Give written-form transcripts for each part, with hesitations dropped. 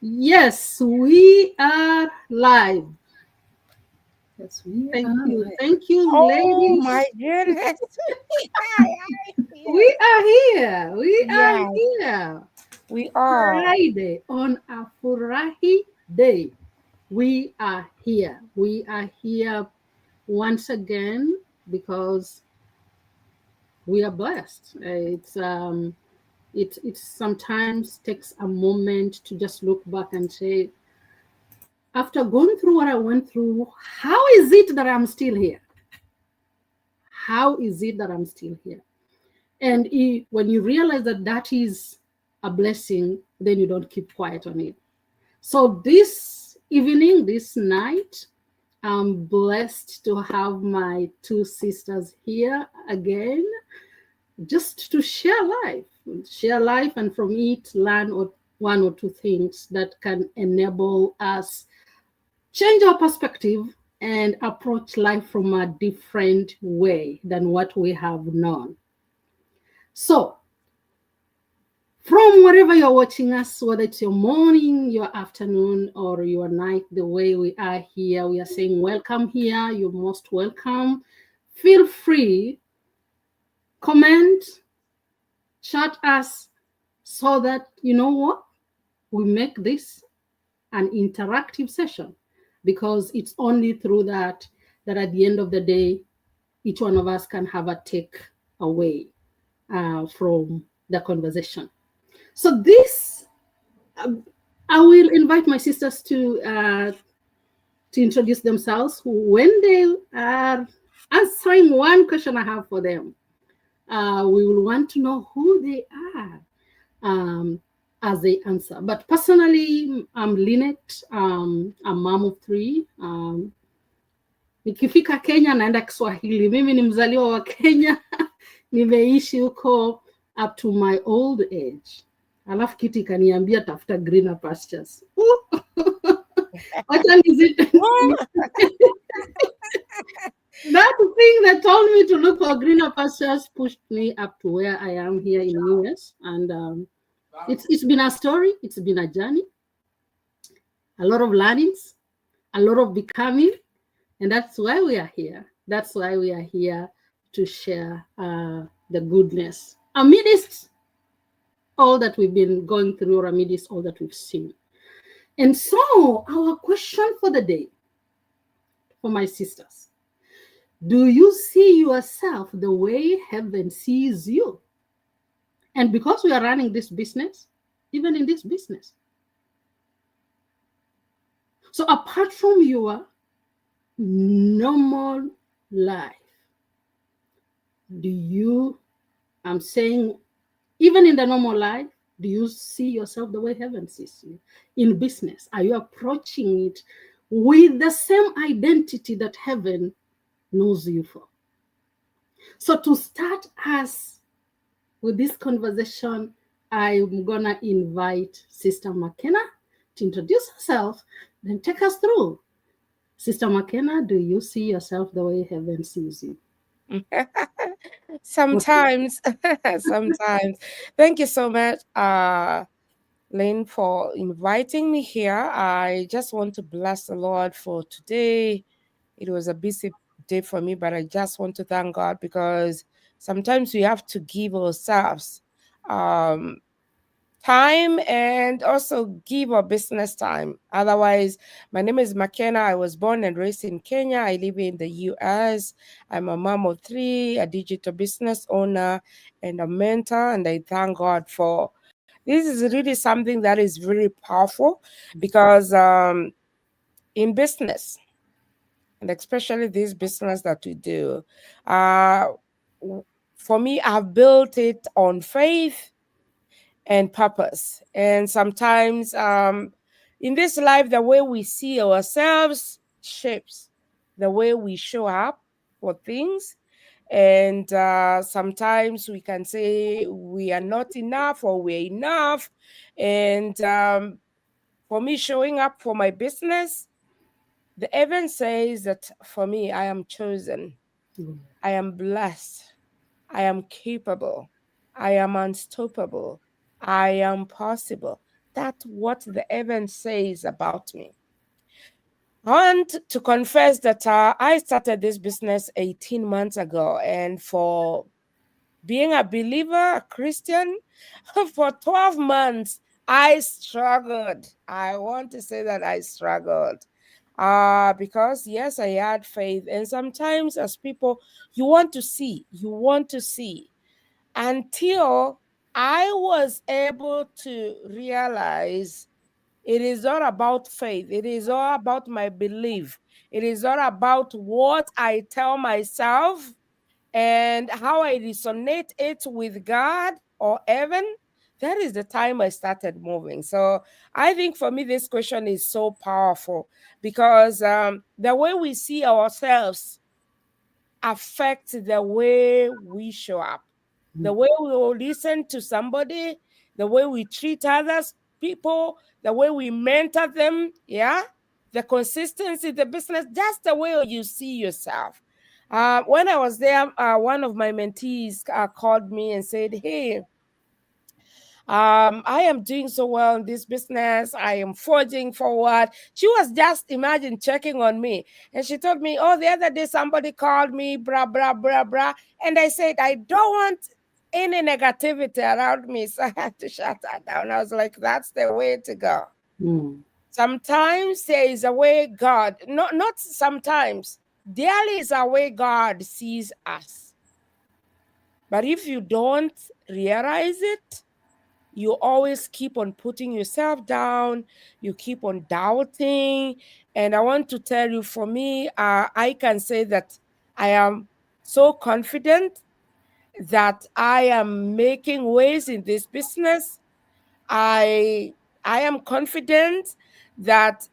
Yes, we are live. Yes, we Thank are you. live. Thank you, Oh ladies. my goodness. Hi, We here. are here. We are Yes, here. we are. Friday on a Furahi day. We are here. We are here once again because we are blessed. It sometimes takes a moment to just look back and say, after going through what I went through, how is it that I'm still here? How is it that I'm still here? And when you realize that that is a blessing, then you don't keep quiet on it. So this evening, this night, I'm blessed to have my two sisters here again, just to share life, and from it learn one or two things that can enable us change our perspective and approach life from a different way than what we have known. So, from wherever you're watching us, whether it's your morning, your afternoon, or your night, the way we are here, we are saying welcome here. You're most welcome. Feel free, comment, chat us so that you know what? We make this an interactive session because it's only through that at the end of the day, each one of us can have a take away from the conversation. So this, um, I will invite my sisters to introduce themselves when they are answering one question I have for them. We will want to know who they are um, as they answer. But personally, I'm Lynette. I'm mom of three. Nikifika Kenya naenda Kiswahili. Mimi ni mzaliwa wa Kenya. Nimeishi huko up to my old age. Alafu kitu ikaniambia tafuta greener pastures. What is it? That thing that told me to look for greener pastures pushed me up to where I am here in US, and it's been a story. It's been a journey, a lot of learnings, a lot of becoming, and that's why we are here. That's why we are here to share the goodness amidst all that we've been going through, or amidst all that we've seen. And so, our question for the day, for my sisters: do you see yourself the way heaven sees you? And because we are running this business, even in this business, so apart from your normal life, do you, I'm saying, even in the normal life, do you see yourself the way heaven sees you? In business, are you approaching it with the same identity that heaven knows you for? So to start us with this conversation, I'm gonna invite Sister McKenna to introduce herself, then take us through. Sister McKenna, do you see yourself the way heaven sees you? Sometimes, sometimes. Thank you so much, Lynn, for inviting me here. I just want to bless the Lord for today. It was a busy day for me, but I just want to thank God because sometimes we have to give ourselves um, time and also give our business time. Otherwise, my name is McKenna. I was born and raised in Kenya. I live in the US. I'm a mom of three, a digital business owner, and a mentor. And I thank God for this. Is really something that is very powerful because in business, and especially this business that we do, uh, for me, I've built it on faith and purpose. And sometimes in this life, the way we see ourselves shapes the way we show up for things. And sometimes we can say we are not enough or we're enough. And for me, showing up for my business, the evidence says that for me, I am chosen, I am blessed, I am capable, I am unstoppable, I am possible. That's what the heaven says about me. I want to confess that I started this business 18 months ago, and for being a believer, a Christian, for 12 months, I struggled. I want to say that I struggled. Because yes, I had faith. And sometimes as people, you want to see until I was able to realize it is all about faith. It is all about my belief. It is all about what I tell myself and how I resonate it with God or heaven. That is the time I started moving. So I think for me, this question is so powerful because the way we see ourselves affects the way we show up, the way we will listen to somebody, the way we treat others, people, the way we mentor them. Yeah. The consistency, the business, that's the way you see yourself. When I was there, one of my mentees called me and said, "Hey, I am doing so well in this business. I am forging forward." She was just, imagine, checking on me. And she told me, "Oh, the other day somebody called me, blah, blah, blah, blah." And I said, "I don't want any negativity around me." So I had to shut that down. I was like, that's the way to go. Mm. Sometimes there is a way God, not sometimes, there is a way God sees us. But if you don't realize it, you always keep on putting yourself down, you keep on doubting. And I want to tell you, for me, I can say that I am so confident that I am making ways in this business. I i am confident that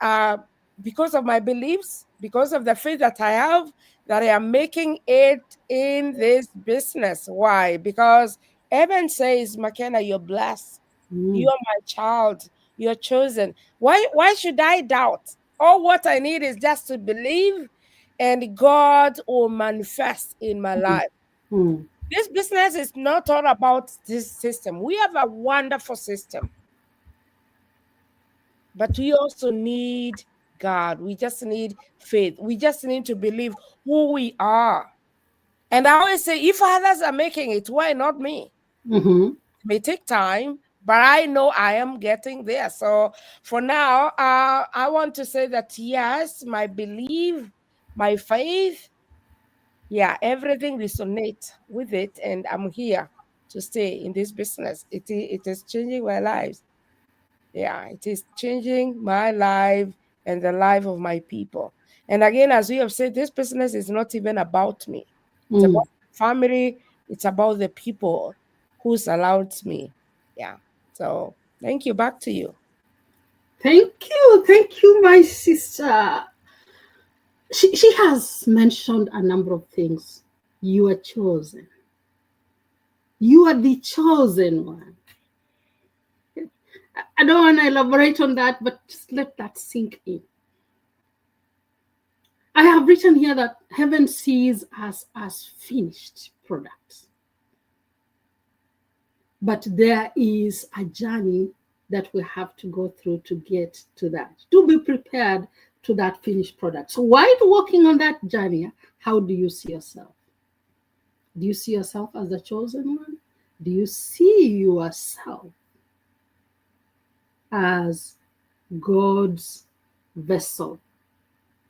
because of my beliefs, because of the faith that I have, that I am making it in this business. Why? Because heaven says, "McKenna, you're blessed. Mm. You're my child. You're chosen." Why should I doubt? All what I need is just to believe, and God will manifest in my Mm. life. Mm. This business is not all about this system. We have a wonderful system, but we also need God. We just need faith. We just need to believe who we are. And I always say, if others are making it, why not me? Mm-hmm. It may take time, but I know I am getting there. So for now, I want to say that yes, my belief, my faith, yeah, everything resonates with it, and I'm here to stay in this business. It is changing my lives. Yeah, it is changing my life and the life of my people. And again, as we have said, this business is not even about me. It's Mm. about family. It's about the people who surround me. Yeah. So thank you. Back to you. Thank you, my sister. She has mentioned a number of things. You are chosen. You are the chosen one. I don't want to elaborate on that, but just let that sink in. I have written here that heaven sees us as finished products, but there is a journey that we have to go through to get to that, to be prepared to that finished product. So while walking on that journey, how do you see yourself? Do you see yourself as the chosen one? Do you see yourself as God's vessel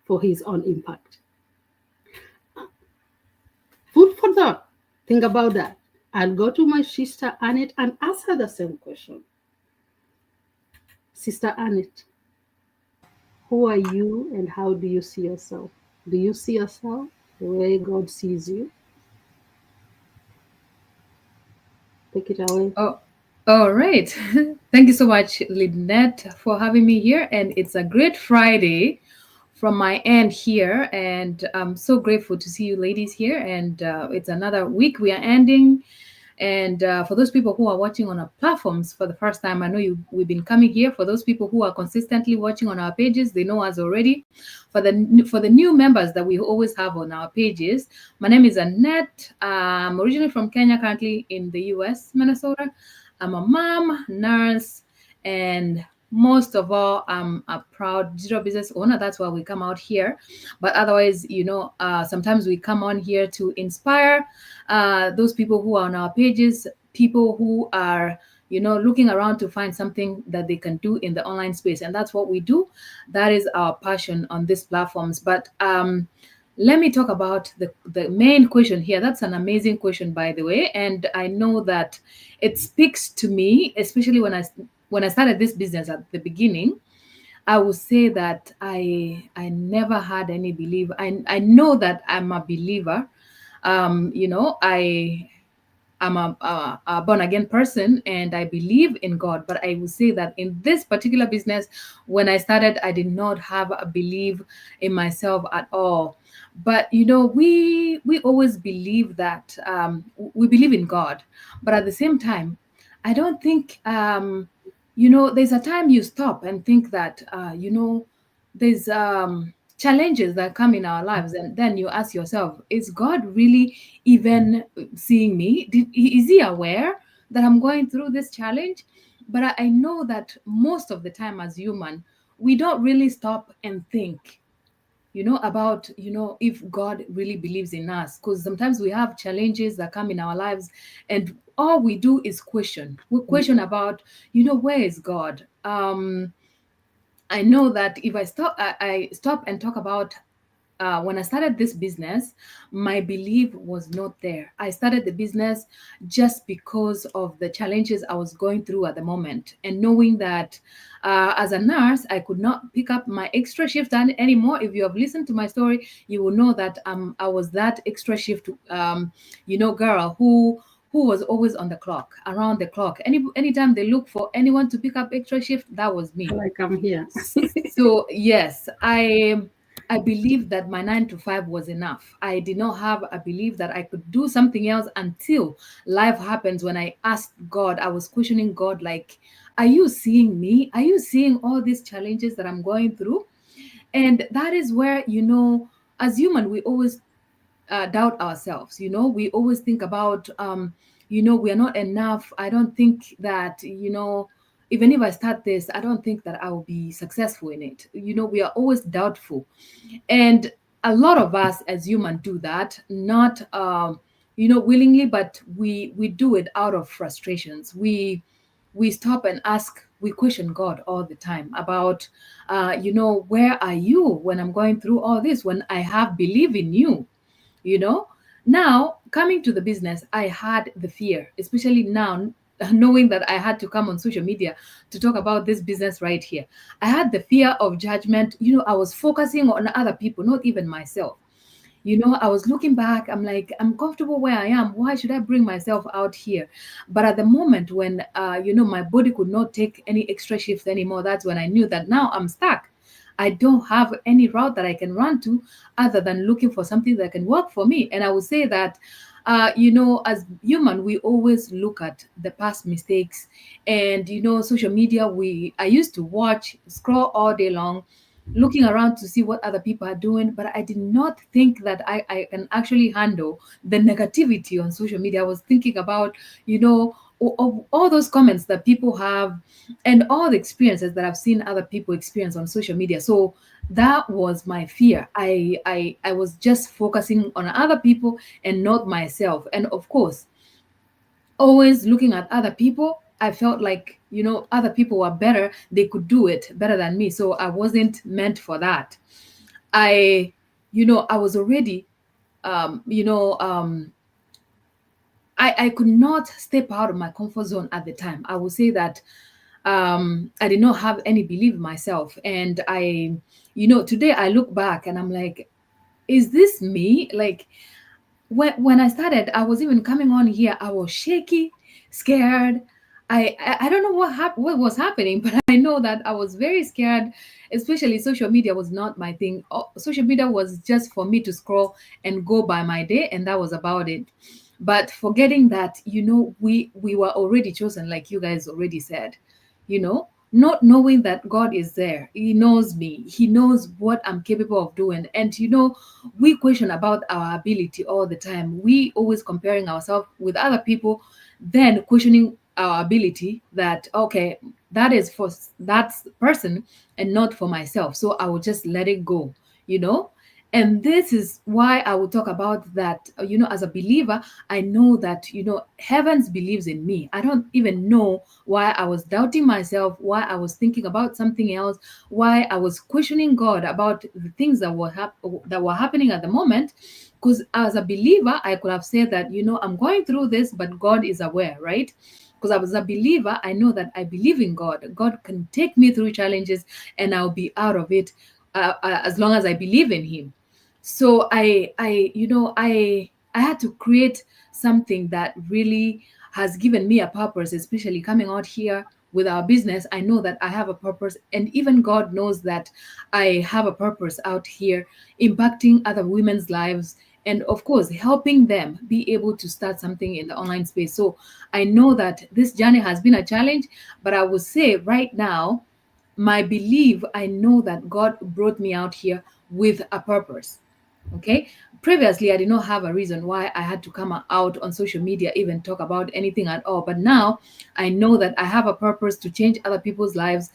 for his own impact? Food for thought. Think about that. I'll go to my sister Annette and ask her the same question. Sister Annette, who are you and how do you see yourself? Do you see yourself the way God sees you? Take it away. Oh, all right. Thank you so much, Lynette, for having me here. And it's a great Friday from my end here. And I'm so grateful to see you ladies here. And it's another week we are ending. And for those people who are watching on our platforms for the first time, I know we've been coming here. For those people who are consistently watching on our pages, they know us already. For the new members that we always have on our pages, my name is Annette. I'm originally from Kenya, currently in the U.S., Minnesota. I'm a mom, nurse, And most of all, I'm a proud digital business owner. That's why we come out here. But otherwise, sometimes we come on here to inspire those people who are on our pages, people who are looking around to find something that they can do in the online space. And that's what we do. That is our passion on these platforms. But let me talk about the main question here. That's an amazing question, by the way. And I know that it speaks to me, especially when I started this business at the beginning. I would say that I never had any belief. I know that I'm a believer. I'm a born again person and I believe in God. But I would say that in this particular business, when I started, I did not have a belief in myself at all. But we always believe that we believe in God, but at the same time, I don't think there's a time you stop and think that there's challenges that come in our lives, and then you ask yourself, is God really even seeing me? Is he aware that I'm going through this challenge? But I know that most of the time as human, we don't really stop and think about if God really believes in us, because sometimes we have challenges that come in our lives and all we do is question. We question about where is God. I know that if I stop and talk about when I started this business, my belief was not there. I started the business just because of the challenges I was going through at the moment, and knowing that as a nurse, I could not pick up my extra shift anymore. If you have listened to my story, you will know that I was that extra shift, girl who was always on the clock, around the clock. Anytime they look for anyone to pick up extra shift, that was me. Like I'm here. So yes, I believe that my 9 to 5 was enough. I did not have a belief that I could do something else until life happens. When I asked God, I was questioning God, like, are you seeing me? Are you seeing all these challenges that I'm going through? And that is where, as human, we always doubt ourselves. We always think about we are not enough. I don't think that even if I start this, I don't think that I will be successful in it. We are always doubtful, and a lot of us as humans do that, not willingly, but we do it out of frustrations. We stop and ask, we question God all the time about where are you when I'm going through all this, when I have believe in you. you know Now, coming to the business, I had the fear, especially now, knowing that I had to come on social media to talk about this business right here. I had the fear of judgment. I was focusing on other people, not even myself. I was looking back, I'm like, I'm comfortable where I am. Why should I bring myself out here? But at the moment when my body could not take any extra shifts anymore, that's when I knew that now I'm stuck. I don't have any route that I can run to other than looking for something that can work for me. And I would say that as human, we always look at the past mistakes. And social media, I used to watch, scroll all day long, looking around to see what other people are doing, but I did not think that I can actually handle the negativity on social media. I was thinking about all those comments that people have, and all the experiences that I've seen other people experience on social media. So that was my fear. I was just focusing on other people and not myself. And of course, always looking at other people, I felt like other people were better, they could do it better than me, so I wasn't meant for that. I was already I could not step out of my comfort zone at the time. I would say that I did not have any belief in myself. And today I look back and I'm like, is this me? Like, when I started, I was even coming on here, I was shaky, scared. I don't know what was happening, but I know that I was very scared. Especially social media was not my thing. Social media was just for me to scroll and go by my day, and that was about it. But forgetting that, we were already chosen, like you guys already said. Not knowing that God is there. He knows me. He knows what I'm capable of doing. And we question about our ability all the time. We always comparing ourselves with other people, then questioning our ability that, okay, that is for that person and not for myself. So I will just let it go, you know. And this is why I will talk about that. As a believer, I know that, heavens believes in me. I don't even know why I was doubting myself, why I was thinking about something else, why I was questioning God about the things that were happening at the moment. Because as a believer, I could have said that, I'm going through this, but God is aware, right? Because I was a believer, I know that I believe in God. God can take me through challenges and I'll be out of it, as long as I believe in Him. So I had to create something that really has given me a purpose, especially coming out here with our business. I know that I have a purpose, and even God knows that I have a purpose out here, impacting other women's lives, and of course helping them be able to start something in the online space. So I know that this journey has been a challenge, but I would say right now, my belief, I know that God brought me out here with a purpose. Okay. Previously, I did not have a reason why I had to come out on social media, even talk about anything at all. But now I know that I have a purpose to change other people's lives,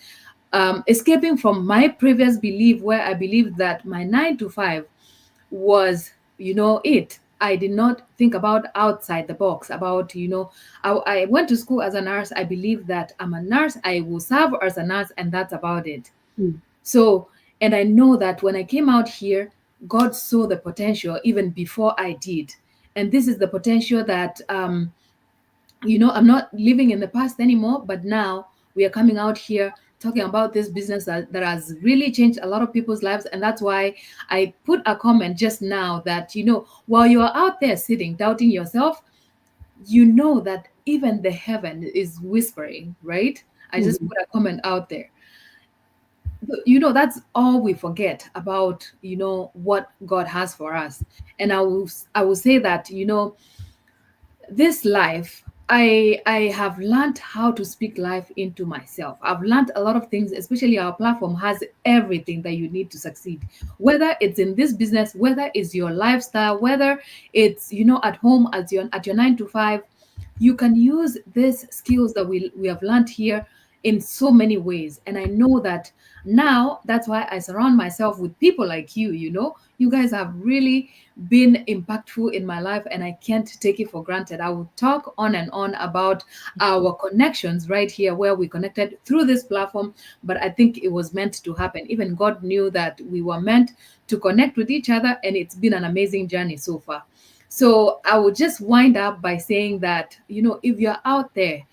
escaping from my previous belief, where I believed that my 9 to 5 was, it. I did not think about outside the box about, I went to school as a nurse. I believe that I'm a nurse. I will serve as a nurse, and that's about it. Mm. So, and I know that when I came out here, God saw the potential even before I did. And this is the potential that, I'm not living in the past anymore, but now we are coming out here talking about this business that has really changed a lot of people's lives. And that's why I put a comment just now that, while you are out there sitting, doubting yourself, you know that even the heaven is whispering, right? I just Mhm. put a comment out there. That's all we forget about, what God has for us. And I will say that, this life, I have learned how to speak life into myself. I've learned a lot of things, especially our platform has everything that you need to succeed, whether it's in this business, whether it's your lifestyle, whether it's, at home at your 9 to 5. You can use these skills that we have learned here in so many ways. And I know that now, that's why I surround myself with people like you. You guys have really been impactful in my life, and I can't take it for granted. I will talk on and on about our connections right here, where we connected through this platform, but I think it was meant to happen. Even God knew that we were meant to connect with each other, and it's been an amazing journey so far. So I will just wind up by saying that, if you're out there,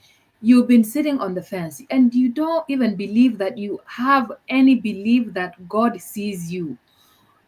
you've been sitting on the fence and you don't even believe that you have any belief that God sees you.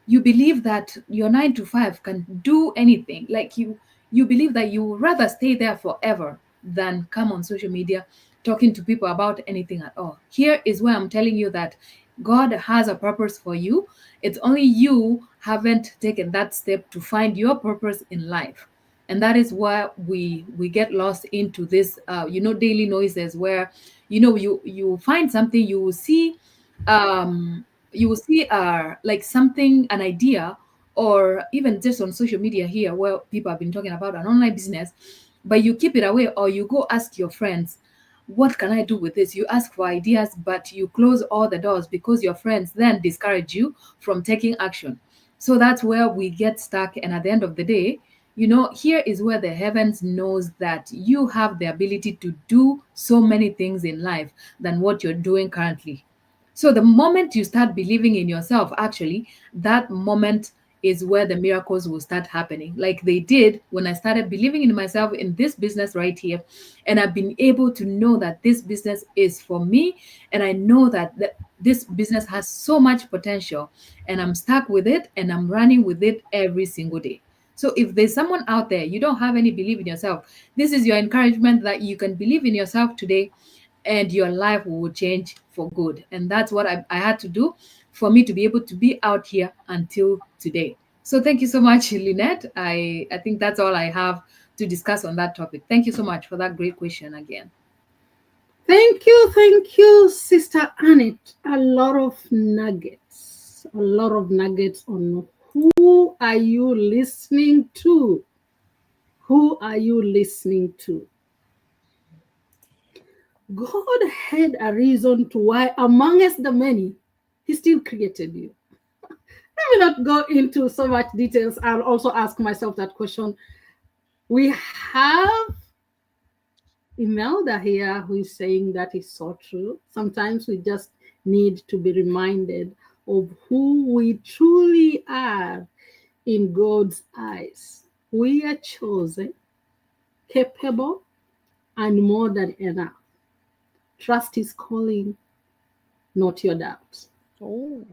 You believe that your 9 to 5 can do anything. Like you believe that you would rather stay there forever than come on social media talking to people about anything at all. Here is where I'm telling you that God has a purpose for you. It's only you haven't taken that step to find your purpose in life. And that is where we get lost into this, daily noises, where, you find something, um you will see, like something, an idea, or even just on social media here, where people have been talking about an online business, but you keep it away, or you go ask your friends, what can I do with this? You ask for ideas, but you close all the doors because your friends then discourage you from taking action. So that's where we get stuck. And at the end of the day, here is where the heavens knows that you have the ability to do so many things in life than what you're doing currently. So the moment you start believing in yourself, actually, that moment is where the miracles will start happening. Like they did when I started believing in myself in this business right here. And I've been able to know that this business is for me. And I know that this business has so much potential. And I'm stuck with it and I'm running with it every single day. So if there's someone out there, you don't have any belief in yourself, this is your encouragement that you can believe in yourself today, and your life will change for good. And that's what I had to do for me to be able to be out here until today. So thank you so much, Lynette. I think that's all I have to discuss on that topic. Thank you so much for that great question again. Thank you, Sister Annette. A lot of nuggets on who are you listening to? Who are you listening to? God had a reason to why, amongst the many, He still created you. I will not go into so much details. I'll also ask myself that question. We have Imelda here who is saying that is so true. Sometimes we just need to be reminded of who we truly are in God's eyes. We are chosen, capable, and more than enough. Trust His calling, not your doubts. Oh,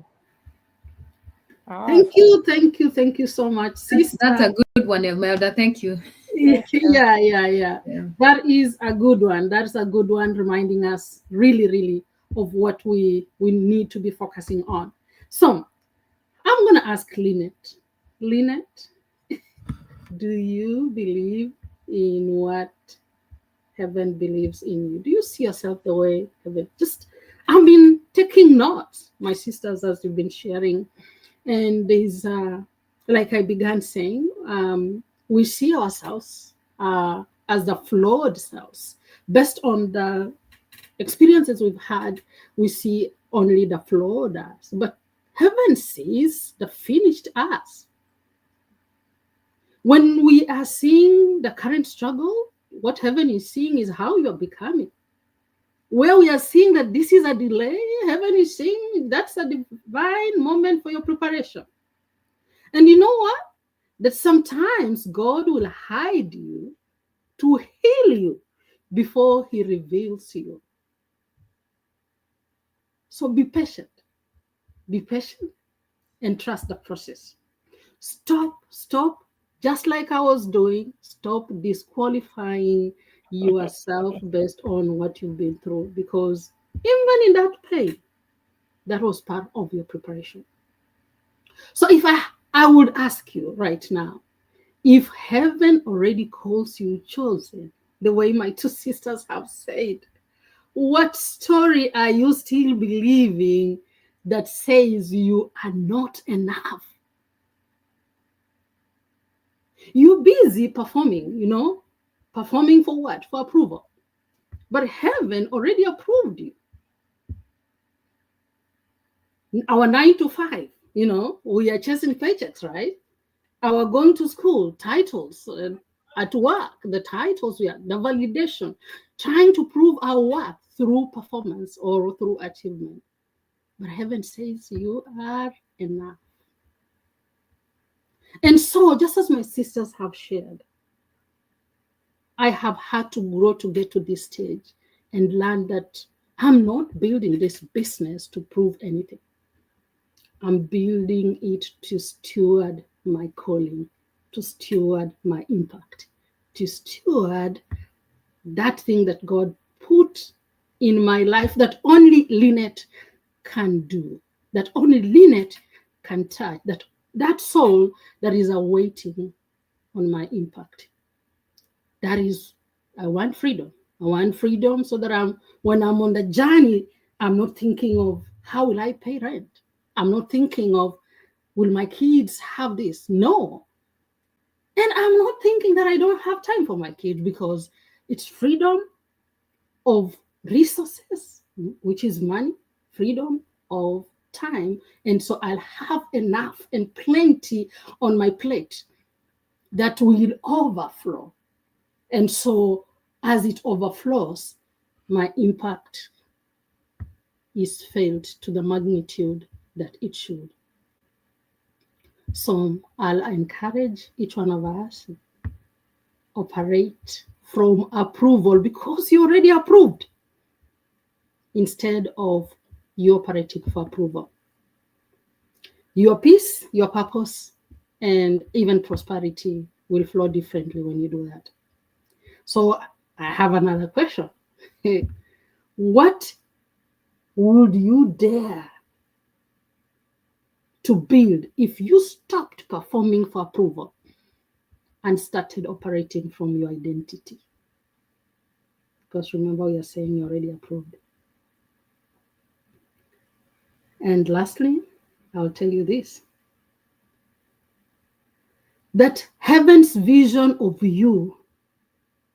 Thank powerful. you, thank you, thank you so much, That's sister. a good one, Imelda. Thank you. Thank you. Yeah. Yeah. That is a good one. That's a good one, reminding us really, really of what we need to be focusing on. So I'm gonna ask Lynette. Lynette, do you believe in what heaven believes in you? Do you see yourself the way heaven? Just I've been taking notes, my sisters, as you've been sharing, and there's like I began saying, we see ourselves as the flawed selves based on the experiences we've had. We see only the flawed us, but heaven sees the finished us. When we are seeing the current struggle, what heaven is seeing is how you are becoming. Where we are seeing that this is a delay, heaven is saying that's a divine moment for your preparation. And you know what? That sometimes God will hide you to heal you before He reveals you. So be patient, and trust the process. Stop, just like I was doing, stop disqualifying yourself based on what you've been through, because even in that pain, that was part of your preparation. So if I would ask you right now, if heaven already calls you chosen, the way my two sisters have said, what story are you still believing that says you are not enough? You're busy performing, performing for what? For approval. But heaven already approved you. Our 9 to 5, we are chasing paychecks, right? Our going to school, titles, at work, the titles, the validation, trying to prove our worth through performance or through achievement. But heaven says you are enough. And so, just as my sisters have shared, I have had to grow to get to this stage and learn that I'm not building this business to prove anything. I'm building it to steward my calling, to steward my impact, to steward that thing that God put in my life that only Lynette can do, that only Lynette can touch, that soul that is awaiting on my impact. That is, I want freedom. I want freedom so that when I'm on the journey, I'm not thinking of how will I pay rent. I'm not thinking of will my kids have this. No. And I'm not thinking that I don't have time for my kids, because it's freedom of resources, which is money, freedom of time. And so I'll have enough and plenty on my plate that will overflow. And so as it overflows, my impact is felt to the magnitude that it should. So I'll encourage each one of us, operate from approval, because you already approved, instead of you operating for approval. Your peace, your purpose, and even prosperity will flow differently when you do that. So I have another question. What would you dare to build if you stopped performing for approval and started operating from your identity? Because remember, we are saying you're already approved. And lastly, I'll tell you this, that heaven's vision of you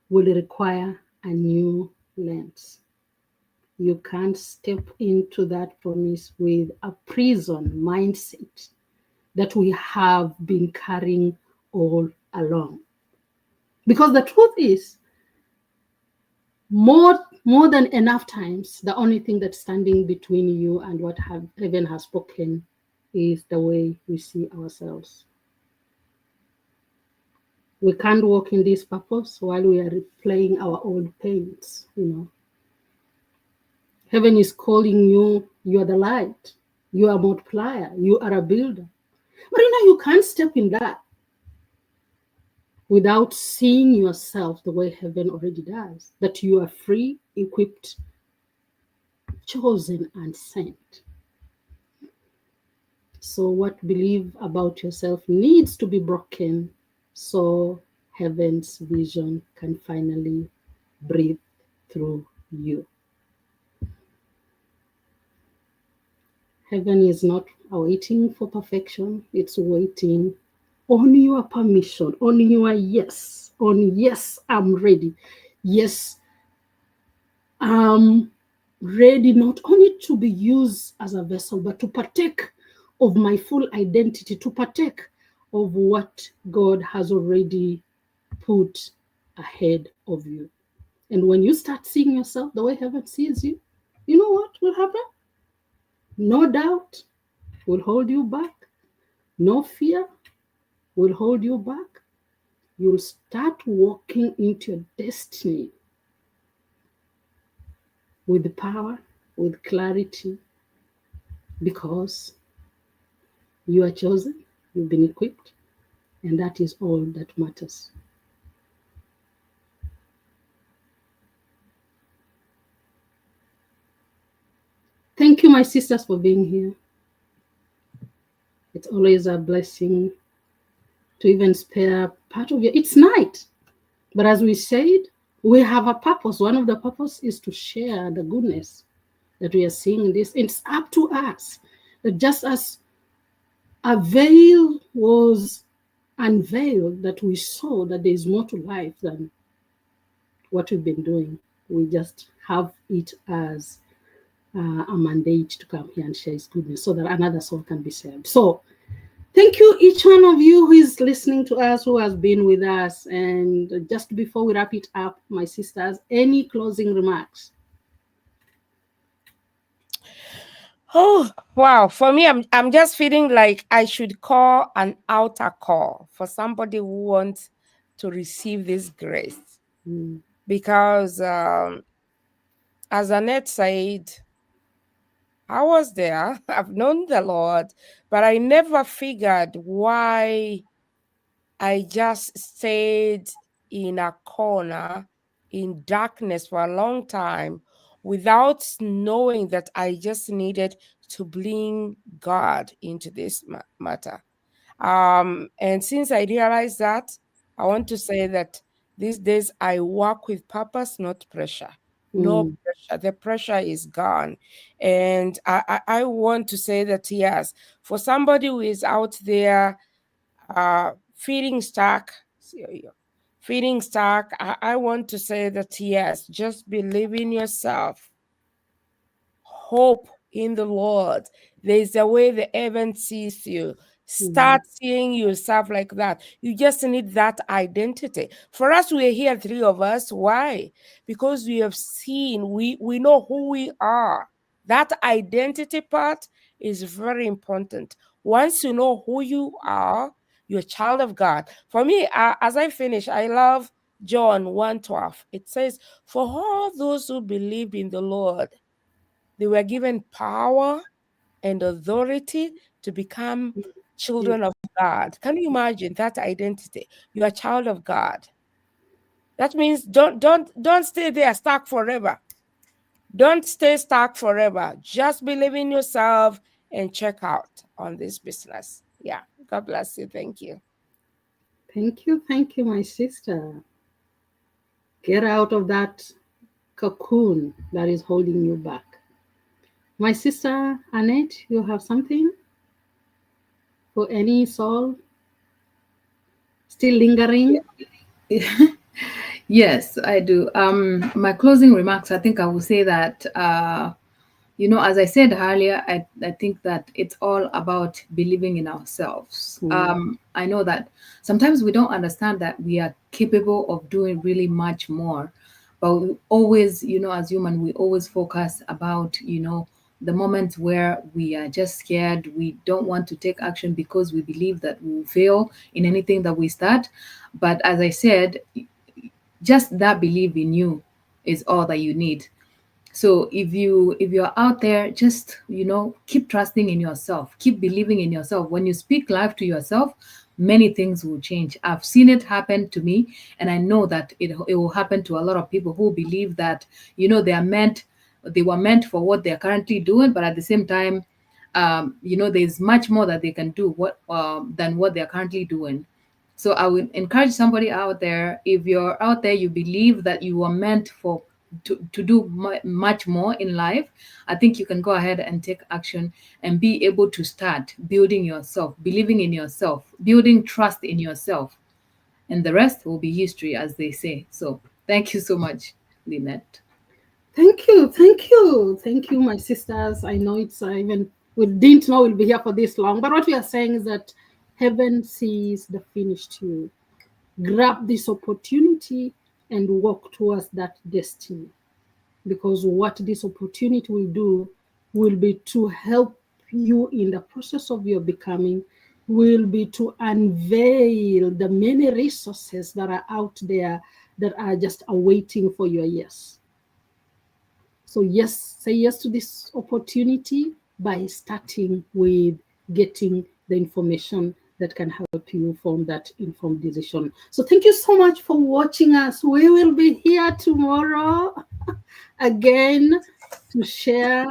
will require a new lens. You can't step into that promise with a prison mindset that we have been carrying all along. Because the truth is, more than enough times, the only thing that's standing between you and what heaven has spoken is the way we see ourselves. We can't walk in this purpose while we are replaying our old pains. Heaven is calling you. You are the light. You are a multiplier. You are a builder. But you can't step in that without seeing yourself the way heaven already does. That you are free, equipped, chosen, and sent. So what believe about yourself needs to be broken so heaven's vision can finally breathe through you. Heaven is not waiting for perfection, it's waiting on your permission, on your yes, on yes, I'm ready. Yes, I'm ready not only to be used as a vessel, but to partake of my full identity, to partake of what God has already put ahead of you. And when you start seeing yourself the way heaven sees you, you know what will happen? No doubt will hold you back. No fear will hold you back. You'll start walking into your destiny with power, with clarity, because you are chosen, you've been equipped, and that is all that matters. Thank you, my sisters, for being here. It's always a blessing to even spare part of your. It's night, but as we said, we have a purpose. One of the purpose is to share the goodness that we are seeing in this. It's up to us. That just as a veil was unveiled, that we saw that there is more to life than what we've been doing. We just have it as a mandate to come here and share his goodness so that another soul can be saved. So thank you, each one of you who is listening to us, who has been with us. And just before we wrap it up, my sisters, any closing remarks? Oh, wow. For me, I'm just feeling like I should call an altar call for somebody who wants to receive this grace. Because as Annette said, I was there, I've known the Lord, but I never figured why I just stayed in a corner in darkness for a long time without knowing that I just needed to bring God into this matter. And since I realized that, I want to say that these days I work with purpose, not pressure. No pressure. The pressure is gone. And I want to say that, yes, for somebody who is out there feeling stuck, I want to say that, yes, just believe in yourself. Hope in the Lord. There's a way the heaven sees you. Start seeing yourself like that. You just need that identity. For us, we're here, three of us. Why? Because we have seen, we know who we are. That identity part is very important. Once you know who you are, you're a child of God. For me, as I finish, I love John 1:12. It says, for all those who believe in the Lord, they were given power and authority to become children of God. Can you imagine that identity? You are a child of God. That means don't stay there stuck forever. Don't stay stuck forever. Just believe in yourself and check out on this business. Yeah. God bless you. Thank you. Thank you, my sister. Get out of that cocoon that is holding you back. My sister Annette, you have something for any soul still lingering? Yes, I do. My closing remarks, I think I will say that, as I said earlier, I think that it's all about believing in ourselves. Mm. I know that sometimes we don't understand that we are capable of doing really much more, but we always, as human, we always focus about, the moments where we are just scared. We don't want to take action because we believe that we will fail in anything that we start. But as I said, just that belief in you is all that you need. So if you're out there, just keep trusting in yourself, keep believing in yourself. When you speak life to yourself, many things will change. I've seen it happen to me, and I know that it will happen to a lot of people who believe that they were meant for what they're currently doing, but at the same time, there's much more that they can do than what they're currently doing. So I would encourage somebody out there, if you're out there, you believe that you are meant to do much more in life, I think you can go ahead and take action and be able to start building yourself, believing in yourself, building trust in yourself. And the rest will be history, as they say. So thank you so much, Lynette. Thank you, thank you, thank you, my sisters. I know it's even we didn't know we'll be here for this long, but what we are saying is that heaven sees the finished you. Grab this opportunity and walk towards that destiny, because what this opportunity will do will be to help you in the process of your becoming, will be to unveil the many resources that are out there that are just awaiting for your yes. So yes, say yes to this opportunity by starting with getting the information that can help you form that informed decision. So thank you so much for watching us. We will be here tomorrow again to share.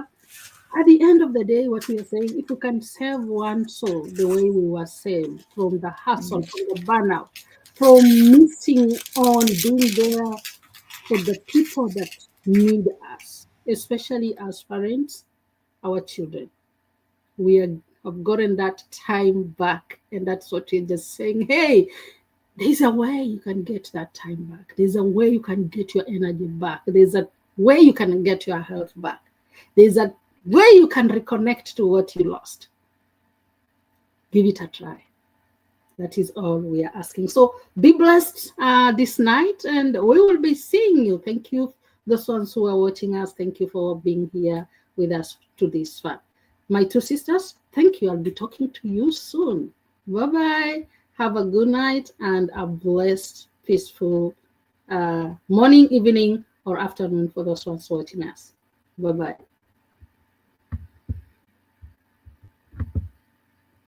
At the end of the day, what we are saying, if we can save one soul the way we were saved from the hustle, from the burnout, from missing on being there for the people that need us, especially as parents, our children. Have gotten that time back, and that's what we're just saying. Hey, there's a way you can get that time back. There's a way you can get your energy back. There's a way you can get your health back. There's a way you can reconnect to what you lost. Give it a try. That is all we are asking. So be blessed this night, and we will be seeing you. Thank you, those ones who are watching us. Thank you for being here with us to this far. My two sisters, thank you. I'll be talking to you soon. Bye bye. Have a good night and a blessed, peaceful morning, evening, or afternoon for those ones watching us. Bye bye.